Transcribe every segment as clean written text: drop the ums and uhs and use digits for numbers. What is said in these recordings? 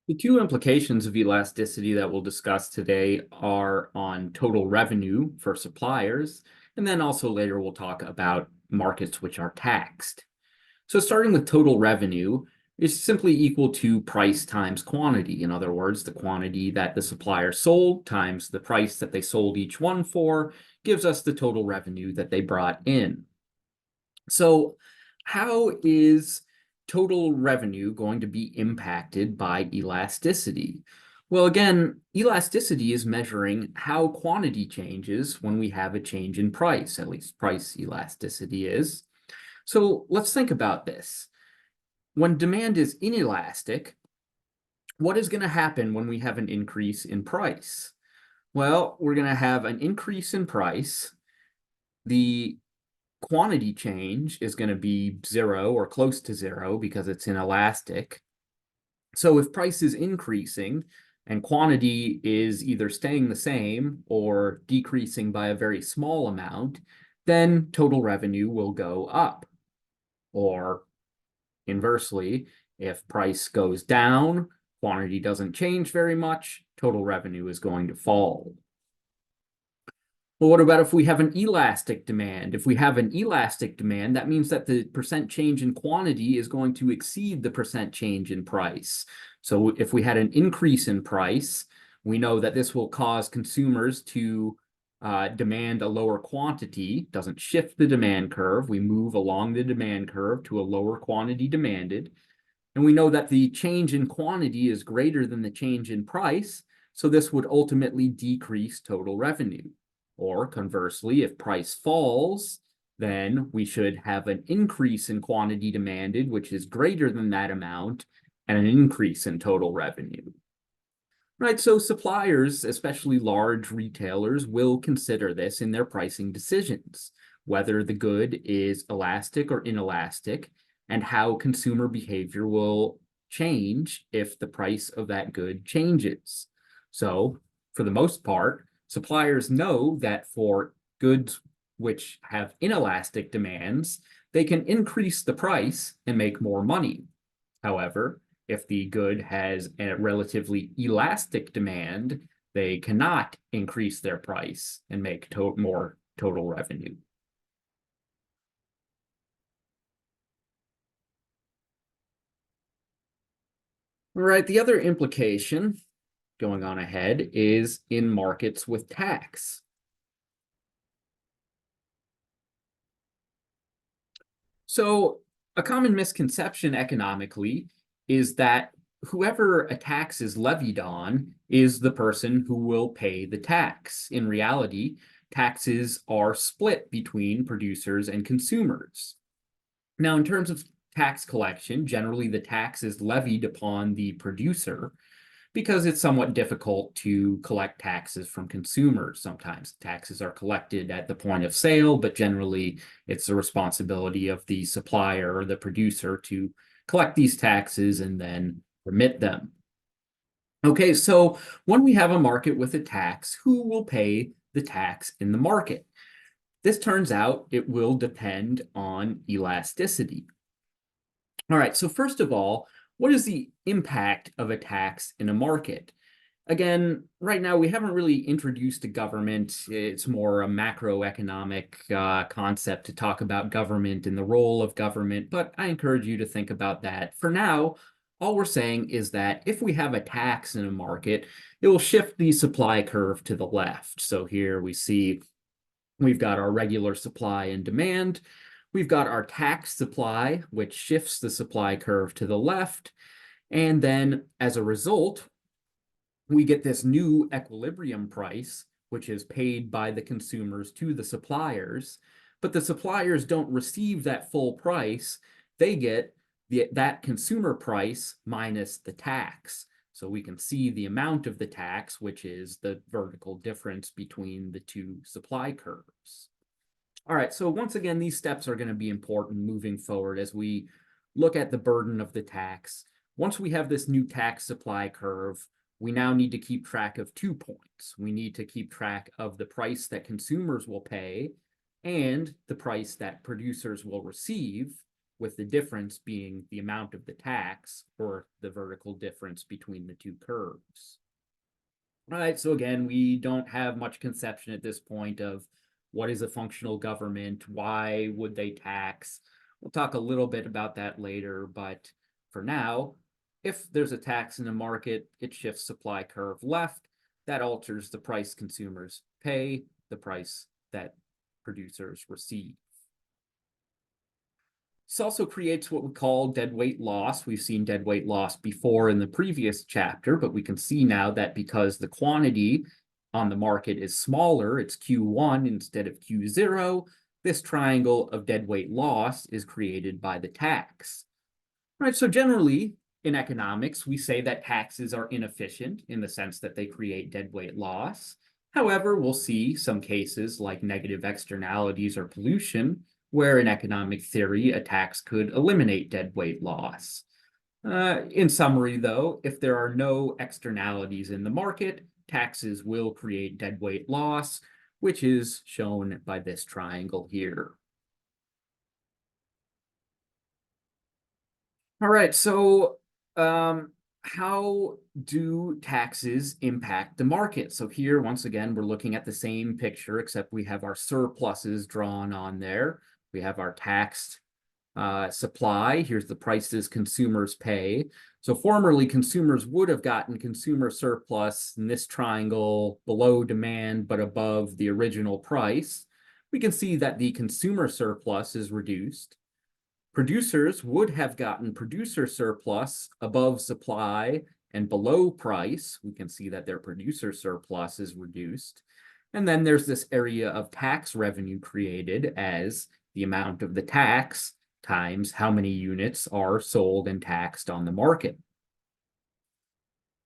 The two implications of elasticity that we'll discuss today are on total revenue for suppliers, and then also later we'll talk about markets which are taxed. So starting with total revenue is simply equal to price times quantity. In other words, the quantity that the supplier sold times the price that they sold each one for gives us the total revenue that they brought in. So how is total revenue going to be impacted by elasticity? Well, again, elasticity is measuring how quantity changes when we have a change in price, at least price elasticity is. So let's think about this. When demand is inelastic, what is going to happen when we have an increase in price? Well, we're going to have an increase in price. The quantity change is going to be zero or close to zero because it's inelastic. So if price is increasing and quantity is either staying the same or decreasing by a very small amount, then total revenue will go up. Or inversely, if price goes down, quantity doesn't change very much, total revenue is going to fall. Well, what about if we have an elastic demand? If we have an elastic demand, that means that the percent change in quantity is going to exceed the percent change in price. So if we had an increase in price, we know that this will cause consumers to demand a lower quantity. Doesn't shift the demand curve. We move along the demand curve to a lower quantity demanded. And we know that the change in quantity is greater than the change in price. So this would ultimately decrease total revenue. Or conversely, if price falls, then we should have an increase in quantity demanded, which is greater than that amount, and an increase in total revenue. Right, so suppliers, especially large retailers, will consider this in their pricing decisions, whether the good is elastic or inelastic, and how consumer behavior will change if the price of that good changes. So, for the most part, suppliers know that for goods which have inelastic demands, they can increase the price and make more money. However, if the good has a relatively elastic demand, they cannot increase their price and make more total revenue. All right, the other implication going on ahead is in markets with tax. So a common misconception economically is that whoever a tax is levied on is the person who will pay the tax. In reality, taxes are split between producers and consumers. Now, in terms of tax collection, generally the tax is levied upon the producer because it's somewhat difficult to collect taxes from consumers. Sometimes taxes are collected at the point of sale, but generally it's the responsibility of the supplier or the producer to collect these taxes and then remit them. Okay, so when we have a market with a tax, who will pay the tax in the market? This turns out it will depend on elasticity. All right, so first of all, what is the impact of a tax in a market? Again, right now we haven't really introduced a government. It's more a macroeconomic concept to talk about government and the role of government, but I encourage you to think about that. For now, all we're saying is that if we have a tax in a market, it will shift the supply curve to the left. So here we see we've got our regular supply and demand. We've got our tax supply, which shifts the supply curve to the left. And then as a result, we get this new equilibrium price, which is paid by the consumers to the suppliers. But the suppliers don't receive that full price. They get that consumer price minus the tax. So we can see the amount of the tax, which is the vertical difference between the two supply curves. All right, so once again, these steps are going to be important moving forward as we look at the burden of the tax. Once we have this new tax supply curve, we now need to keep track of 2 points. We need to keep track of the price that consumers will pay and the price that producers will receive. with the difference being the amount of the tax, or the vertical difference between the two curves. All right, so again, we don't have much conception at this point of what is a functional government, why would they tax? We'll talk a little bit about that later, but for now, if there's a tax in the market, it shifts supply curve left. That alters the price consumers pay, the price that producers receive. This also creates what we call deadweight loss. We've seen deadweight loss before in the previous chapter, but we can see now that because the quantity on the market is smaller, it's Q1 instead of Q0, this triangle of deadweight loss is created by the tax. Right, so generally in economics, we say that taxes are inefficient in the sense that they create deadweight loss. However, we'll see some cases like negative externalities or pollution, where in economic theory, a tax could eliminate deadweight loss. In summary, though, if there are no externalities in the market, taxes will create deadweight loss, which is shown by this triangle here. All right, so how do taxes impact the market? So here, once again, we're looking at the same picture, except we have our surpluses drawn on there. We have our taxed supply. Here's the prices consumers pay. So formerly, consumers would have gotten consumer surplus in this triangle below demand, but above the original price. We can see that the consumer surplus is reduced. Producers would have gotten producer surplus above supply and below price. We can see that their producer surplus is reduced. And then there's this area of tax revenue created as the amount of the tax times how many units are sold and taxed on the market.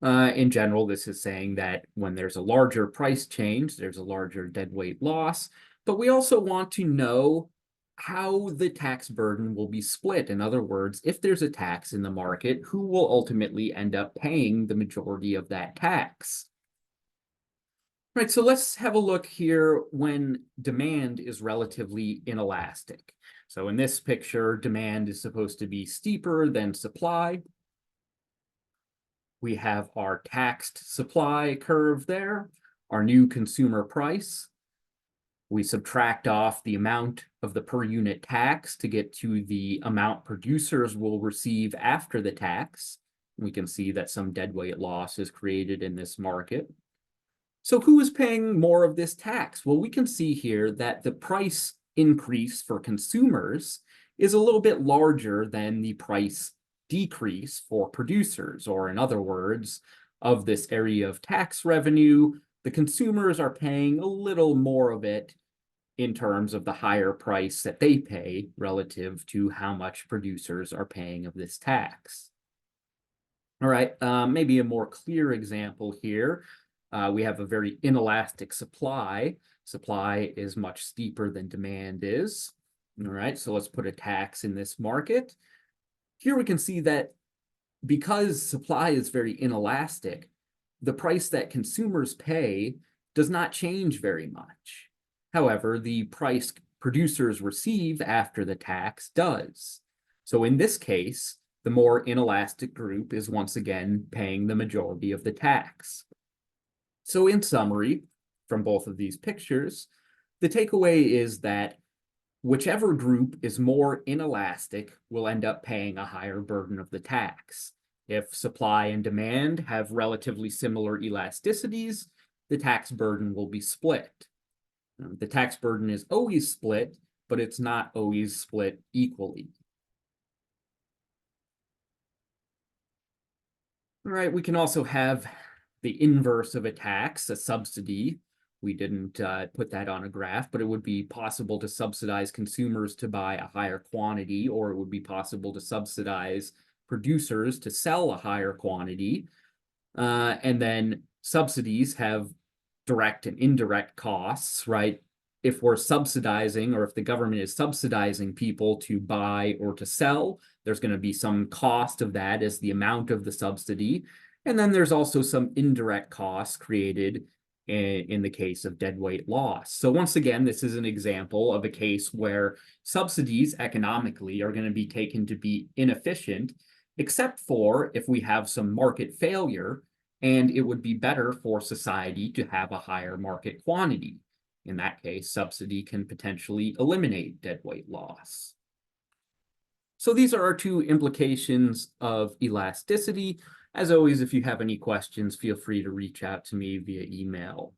In general, this is saying that when there's a larger price change, there's a larger deadweight loss. But we also want to know how the tax burden will be split. In other words, if there's a tax in the market, who will ultimately end up paying the majority of that tax? Right, so let's have a look here when demand is relatively inelastic. So in this picture, demand is supposed to be steeper than supply. We have our taxed supply curve there, our new consumer price. We subtract off the amount of the per unit tax to get to the amount producers will receive after the tax. We can see that some deadweight loss is created in this market. So who is paying more of this tax? Well, we can see here that the price increase for consumers is a little bit larger than the price decrease for producers, or in other words, of this area of tax revenue, the consumers are paying a little more of it in terms of the higher price that they pay relative to how much producers are paying of this tax. All right, maybe a more clear example here. We have a very inelastic supply. Supply is much steeper than demand is. All right, so let's put a tax in this market. Here we can see that because supply is very inelastic, the price that consumers pay does not change very much. However, the price producers receive after the tax does. So in this case, the more inelastic group is once again paying the majority of the tax. So in summary, from both of these pictures, the takeaway is that whichever group is more inelastic will end up paying a higher burden of the tax. If supply and demand have relatively similar elasticities, the tax burden will be split. The tax burden is always split, but it's not always split equally. All right, we can also have the inverse of a tax, a subsidy. We didn't put that on a graph, but it would be possible to subsidize consumers to buy a higher quantity, or it would be possible to subsidize producers to sell a higher quantity. And then subsidies have direct and indirect costs, right? If we're subsidizing, or if the government is subsidizing people to buy or to sell, there's going to be some cost of that as the amount of the subsidy. And then there's also some indirect costs created in the case of deadweight loss. So once again, this is an example of a case where subsidies economically are going to be taken to be inefficient, except for if we have some market failure, and it would be better for society to have a higher market quantity. In that case, subsidy can potentially eliminate deadweight loss. So these are our two implications of elasticity. As always, if you have any questions, feel free to reach out to me via email.